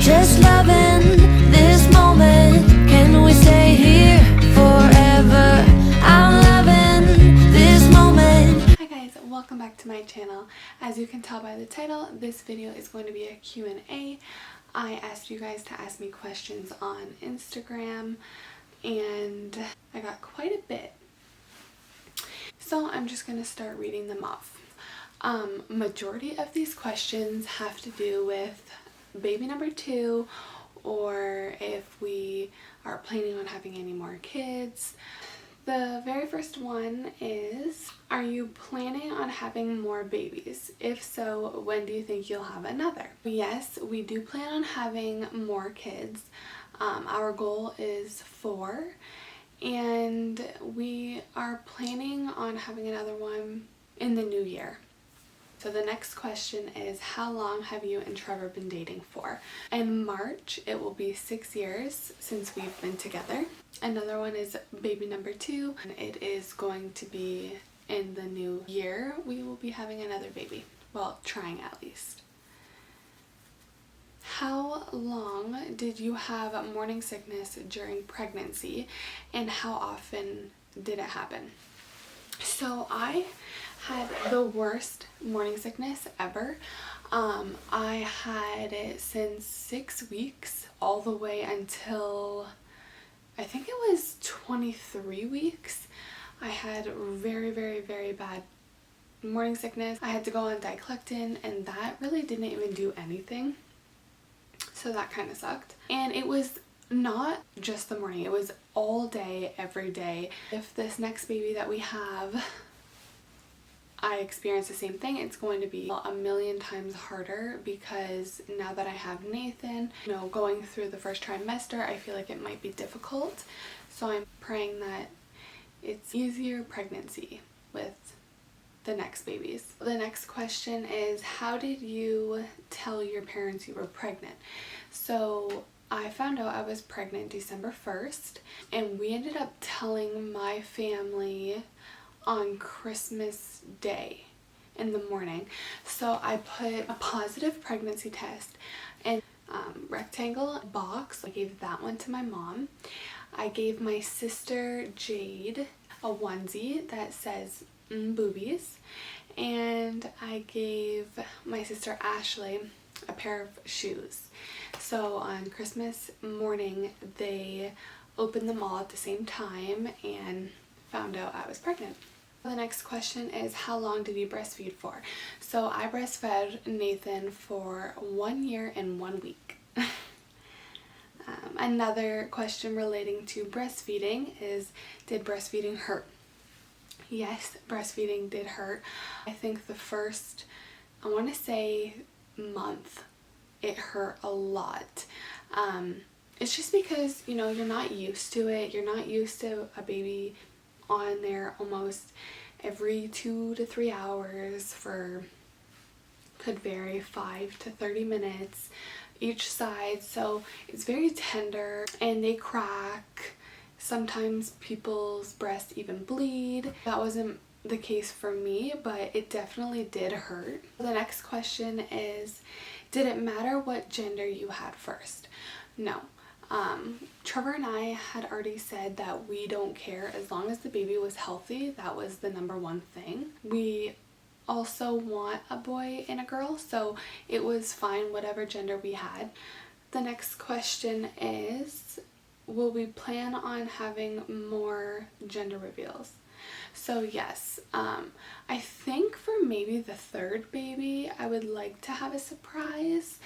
just loving this moment. Can we stay here forever? I'm loving this moment. Hi guys, welcome back to my channel. As you can tell by the title, this video is going to be a Q&A. I asked you guys to ask me questions on Instagram and I got quite a bit. So I'm just going to start reading them off. Majority of these questions have to do with baby number 2, or if we are planning on having any more kids. The very first one is, are you planning on having more babies? If so, when do you think you'll have another? Yes, we do plan on having more kids. Our goal is 4, and we are planning on having another one in the new year. So the next question is, how long have you and Trevor been dating for? In March, it will be 6 years since we've been together. Another one is baby number 2, and it is going to be in the new year. We will be having another baby. Well, trying at least. How long did you have morning sickness during pregnancy, and how often did it happen? So I had the worst morning sickness ever. I had it since 6 weeks all the way until I think it was 23 weeks. I had very, very, very bad morning sickness. I had to go on diclofenac, and that really didn't even do anything. So that kind of sucked. And it was not just the morning, it was all day, every day. If this next baby that we have, I experience the same thing, it's going to be a million times harder, because now that I have Nathan, you know, going through the first trimester, I feel like it might be difficult. So I'm praying that it's easier pregnancy with the next babies. The next question is, how did you tell your parents you were pregnant? So I found out I was pregnant December 1st, and we ended up telling my family on Christmas Day in the morning. So I put a positive pregnancy test in a rectangle box. I gave that one to my mom. I gave my sister Jade a onesie that says boobies, and I gave my sister Ashley a pair of shoes. So on Christmas morning they opened them all at the same time and found out I was pregnant. The next question is, how long did you breastfeed for? So I breastfed Nathan for 1 year and 1 week. Another question relating to breastfeeding is, did breastfeeding hurt? Yes, breastfeeding did hurt. I think the first, I want to say, month, it hurt a lot. It's just because, you know, you're not used to it. You're not used to a baby on there almost every 2 to 3 hours for, could vary, 5 to 30 minutes each side. So it's very tender and they crack. Sometimes people's breasts even bleed. That wasn't the case for me, but it definitely did hurt. The next question is, did it matter what gender you had first? No. Trevor and I had already said that we don't care as long as the baby was healthy. That was the number one thing. We also want a boy and a girl, so it was fine whatever gender we had. The next question is, will we plan on having more gender reveals? So yes, I think for maybe the 3rd baby I would like to have a surprise,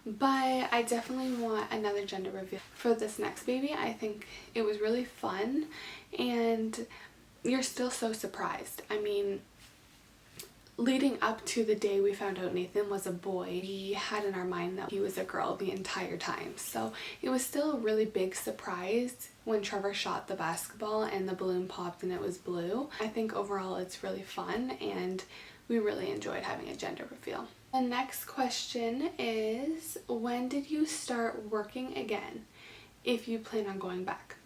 but I definitely want another gender reveal. For this next baby, I think it was really fun, and you're still so surprised. I mean, leading up to the day we found out Nathan was a boy, we had in our mind that he was a girl the entire time. So it was still a really big surprise when Trevor shot the basketball and the balloon popped and it was blue. I think overall it's really fun, and we really enjoyed having a gender reveal. The next question is, when did you start working again, if you plan on going back?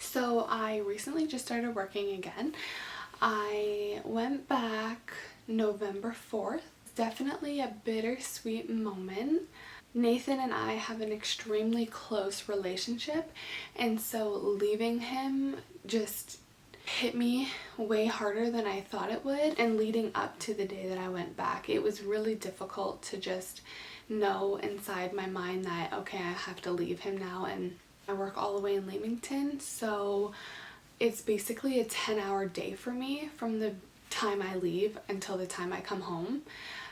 So I recently just started working again. I went back November 4th. Definitely a bittersweet moment. Nathan and I have an extremely close relationship, and so leaving him just hit me way harder than I thought it would. And leading up to the day that I went back, it was really difficult to just know inside my mind that, okay, I have to leave him now. And I work all the way in Leamington, so it's basically a 10-hour day for me from the time I leave until the time I come home,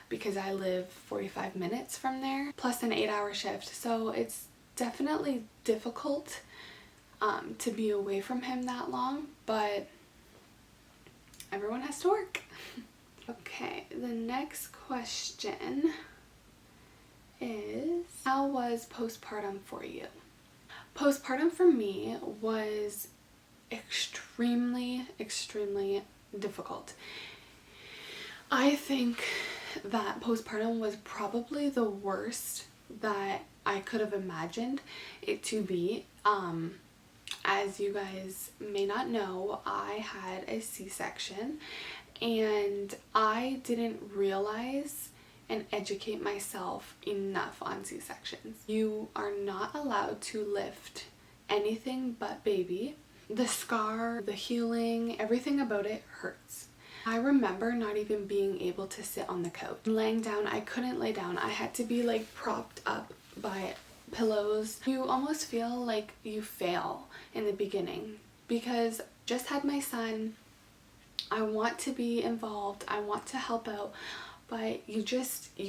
because I live 45 minutes from there, plus an 8-hour shift. So it's definitely difficult to be away from him that long, but everyone has to work. Okay, the next question is, how was postpartum for you? Postpartum for me was extremely difficult. I think that postpartum was probably the worst that I could have imagined it to be. As you guys may not know, I had a C-section, and I didn't realize and educate myself enough on C-sections. You are not allowed to lift anything but baby. The scar, the healing, everything about it hurts. I remember not even being able to sit on the couch. Laying down, I couldn't lay down. I had to be like propped up by pillows. You almost feel like you fail in the beginning, because just had my son. I want to be involved, I want to help out, but you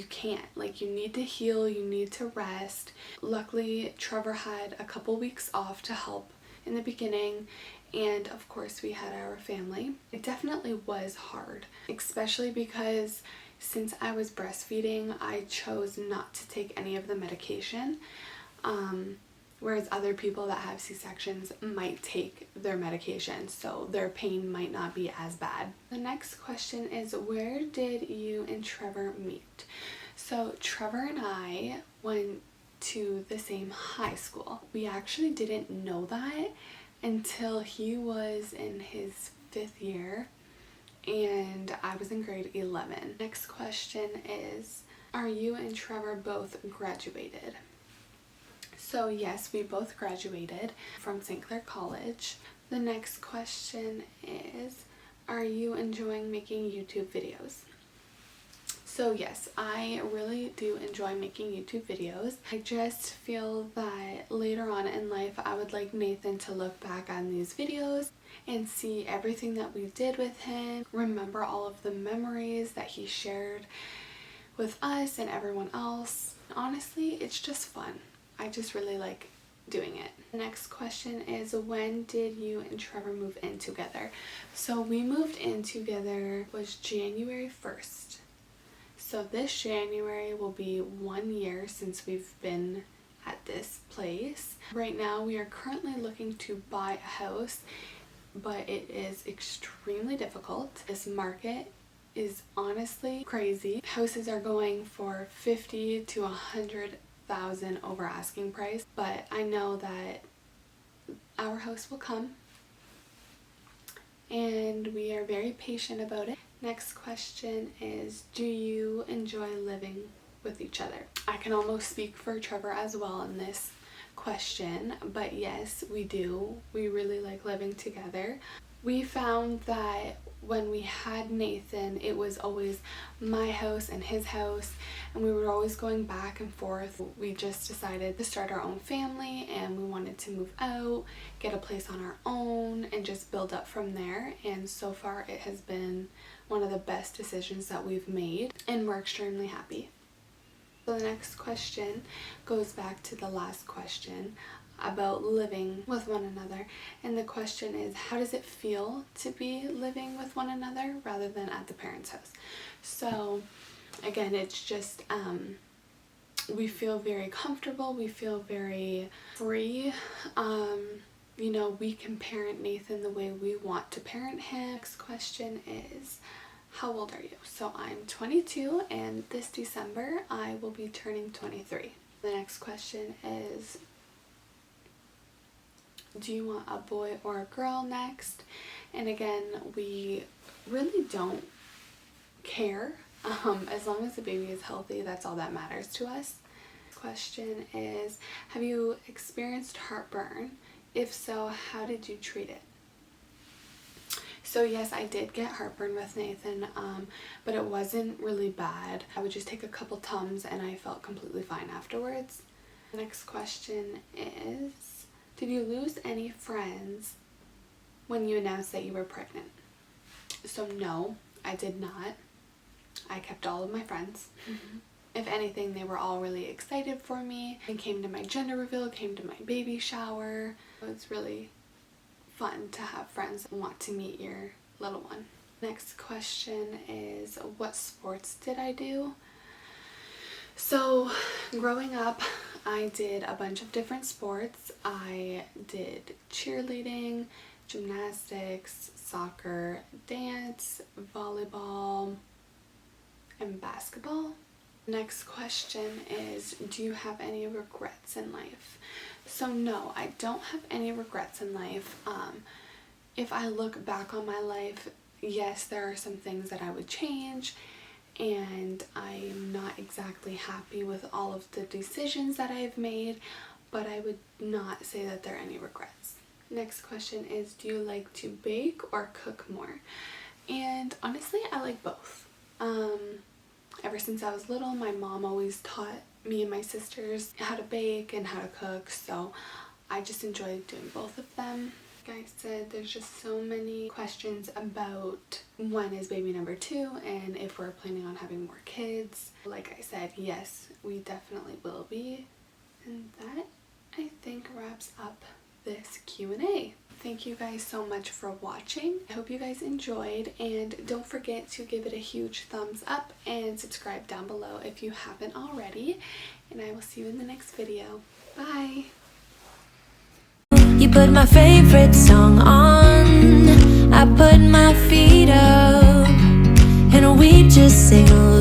can't. Like, you need to heal, you need to rest. Luckily, Trevor had a couple weeks off to help in the beginning, and of course we had our family. It definitely was hard, especially because since I was breastfeeding, I chose not to take any of the medication, whereas other people that have C-sections might take their medication, so their pain might not be as bad. The next question is, where did you and Trevor meet? So Trevor and I went to the same high school. We actually didn't know that until he was in his 5th year and I was in grade 11. Next question is, are you and Trevor both graduated? So yes, we both graduated from St. Clair College. The next question is, are you enjoying making YouTube videos? So yes, I really do enjoy making YouTube videos. I just feel that later on in life, I would like Nathan to look back on these videos and see everything that we did with him, remember all of the memories that he shared with us and everyone else. Honestly, it's just fun. I just really like doing it. The next question is, when did you and Trevor move in together? So we moved in together was January 1st. So this January will be 1 year since we've been at this place. Right now we are currently looking to buy a house, but it is extremely difficult. This market is honestly crazy. Houses are going for 50 to 100,000 over asking price, but I know that our house will come and we are very patient about it. Next question is, do you enjoy living with each other? I can almost speak for Trevor as well in this question, but yes, we do. We really like living together. We found that when we had Nathan, it was always my house and his house, and we were always going back and forth. We just decided to start our own family, and we wanted to move out, get a place on our own, and just build up from there. And so far it has been one of the best decisions that we've made, and we're extremely happy. So the next question goes back to the last question about living with one another, and the question is, how does it feel to be living with one another rather than at the parents' house? So again, it's just we feel very comfortable, we feel very free. You know, we can parent Nathan the way we want to parent him. Next question is, how old are you? So I'm 22, and this December I will be turning 23. The next question is, do you want a boy or a girl next? And again, we really don't care. As long as the baby is healthy, that's all that matters to us. question is, have you experienced heartburn? If so, how did you treat it? So yes, I did get heartburn with Nathan, but it wasn't really bad. I would just take a couple Tums and I felt completely fine afterwards. The next question is, did you lose any friends when you announced that you were pregnant? So no, I did not. I kept all of my friends. If anything, they were all really excited for me and came to my gender reveal, came to my baby shower. It was really fun to have friends and want to meet your little one. Next question is, what sports did I do? So growing up, I did a bunch of different sports. I did cheerleading, gymnastics, soccer, dance, volleyball, and basketball. Next question is, do you have any regrets in life? So no, I don't have any regrets in life. If I look back on my life, yes, there are some things that I would change, and I'm not exactly happy with all of the decisions that I've made, but I would not say that there are any regrets. Next question is, do you like to bake or cook more? And honestly, I like both. Ever since I was little, my mom always taught me and my sisters how to bake and how to cook, so I just enjoyed doing both of them. Like I said, there's just so many questions about when is baby number 2 and if we're planning on having more kids. Like I said, yes, we definitely will be. And that, I think, wraps up this Q&A. Thank you guys so much for watching. I hope you guys enjoyed, and don't forget to give it a huge thumbs up and subscribe down below if you haven't already, and I will see you in the next video. Bye! You put my favorite song on, I put my feet up, and we just sing along.